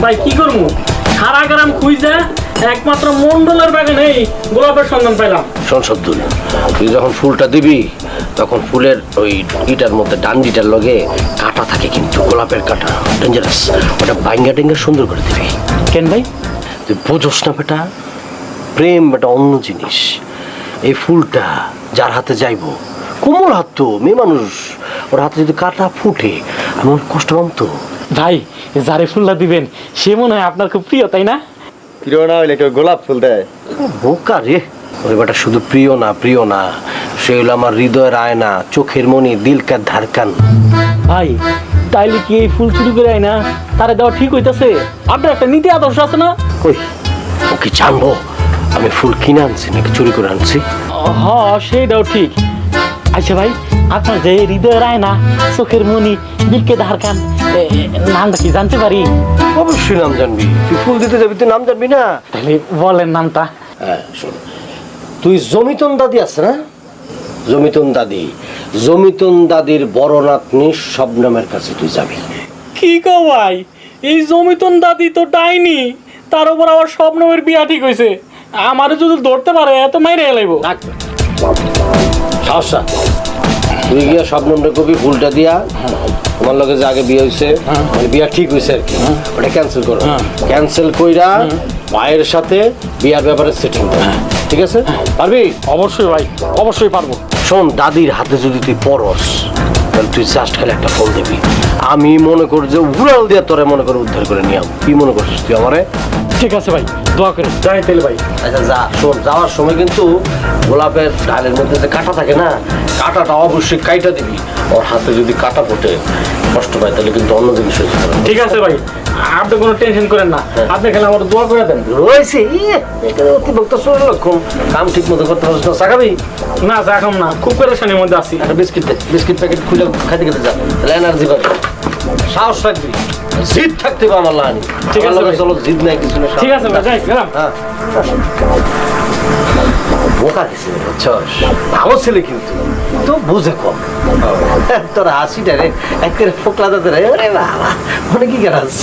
ভাই কি করবো, সারা গ্রাম খুঁজে একমাত্র মন্ডলের বাগানে গোলাপের সন্ধান পেলাম। শোন সদ্দুল, তুই যখন ফুলটা দিবি তখন ফুলের ওই ইটার মধ্যে ডান্ডিটার লগে কাটা থাকে, কিন্তু গোলাপের কাটা ডেঞ্জারাস, ওটা বাইঙ্গা টেঙ্গা সুন্দর করে দিবি। কেন ভাই? তুই বোঝোস না বেটা, প্রেম বেটা অন্য জিনিস। এই ফুলটা যার হাতে যাইবো, কোমল হাত তো, মেয়ে মানুষ, ওর হাতে যদি কাটা ফুটে আমি অনেক কষ্ট পাম তো। ভাই যারে ফুলটা দিবেন সে মনে হয় আপনার খুব প্রিয়, তাই না? প্রিয় না হইলে কেউ গোলাপ ফুল দেয়? বোকা রে, ওই বেটা শুধু প্রিয় না, সে হলো আমার হৃদয়ের আয়না, চোখের মনি, দিলকার ধারকান। ভাই তাইলে কি এই ফুল চুরি করে আয় না তারে দেওয়া ঠিক হইতাছে? আপনার একটা নীতি আদর্শ আছে না? কই, ও কি জানবো আমি ফুল কিনে আনছি নাকি চুরি করে আনছি? হ সেইটাও ঠিক। আচ্ছা ভাই, আপনার যে হৃদয়ের আয়না, চোখের মনি, দিলকে ধারকান, নামটা কি জানতে পারি? অবশ্যই নাম জানবি, তুই ফুল দিতে যাবি, তুই নাম জানবি না? তাহলে বলেন নামটা। হ্যাঁ শোন, তুই জমিতন দাদি আছে না, জমিতন দাদির বড় নাতনি শবনমের কাছে তুই যাবি। কি কও ভাই, এই জমিতন দাদি তো ডাইনি, তার উপর আবার স্বপ্নমের বিয়া ঠিক হয়েছে। আমারে যদি ধরতে পারে এত মাইরে এলাইব। সাহসা, তুই গিয়া শবনমরে কবি ফুলটা দিয়া তোমার লগে যে আগে বিয়ে হয়েছে, মানে বিয়া ঠিক হয়েছে আর কি, ওটা ক্যান্সেল করো। ক্যান্সেল কইরা ভাইয়ের সাথে বিয়ার ব্যাপারে সেটিং কর, ঠিক আছে? পারবি? অবশ্যই ভাই, অবশ্যই পারবো। শোন, দাদির হাতে যদি তুই পরস তাহলে তুই জাস্ট খালি একটা ফোন দিবি, আমি মনে করি যে উড়াল দিয়ে তোরে মনে করে উদ্ধার করে নিয়ে কি মনে করছিস তুই আমারে? ঠিক আছে ভাই, দোয়া করে যাই তাহলে ভাই। আচ্ছা যা, শোন, যাওয়ার সময় কিন্তু গোলাপের ডালের মধ্যে যে কাঁটা থাকে না, কাঁটাটা অবশ্যই কাইটা দিবি। ওর হাতে যদি কাঁটা ফোটে কষ্ট পায় তাহলে কিন্তু অন্য জিনিস হয়েছে। ঠিক আছে ভাই, আপনি কোনো টেনশন করেন না, আপনি খালি আমার দোয়া করে দেন। রয়েছে এখানে অতিরিক্ত শরীর লক্ষণ, কাম ঠিক মতো করতে পারছিস না, চাকাবি না চাকাম না, খুব পেরেশানির মধ্যে আছি। একটা বিস্কিট দে, বিস্কিট প্যাকেট খুলে খাইতে খেতে যা, তাহলে এনার্জি পাবে। সাহস রাখবি, জিদ থাকতে হবে আমার লাহানি। ঠিক আছে ভাই। চলো, জিদ নাই কিছু না। ঠিক আছে ভাই, যাই গেলাম। হ্যাঁ, বোকা কিছু বুঝছস, ভালো ছেলে কিন্তু তো বুঝে কম। তোর হাসিটা রে একেবারে ফোকলা দাঁতে রে, বাবা অনেক কি গেরাস।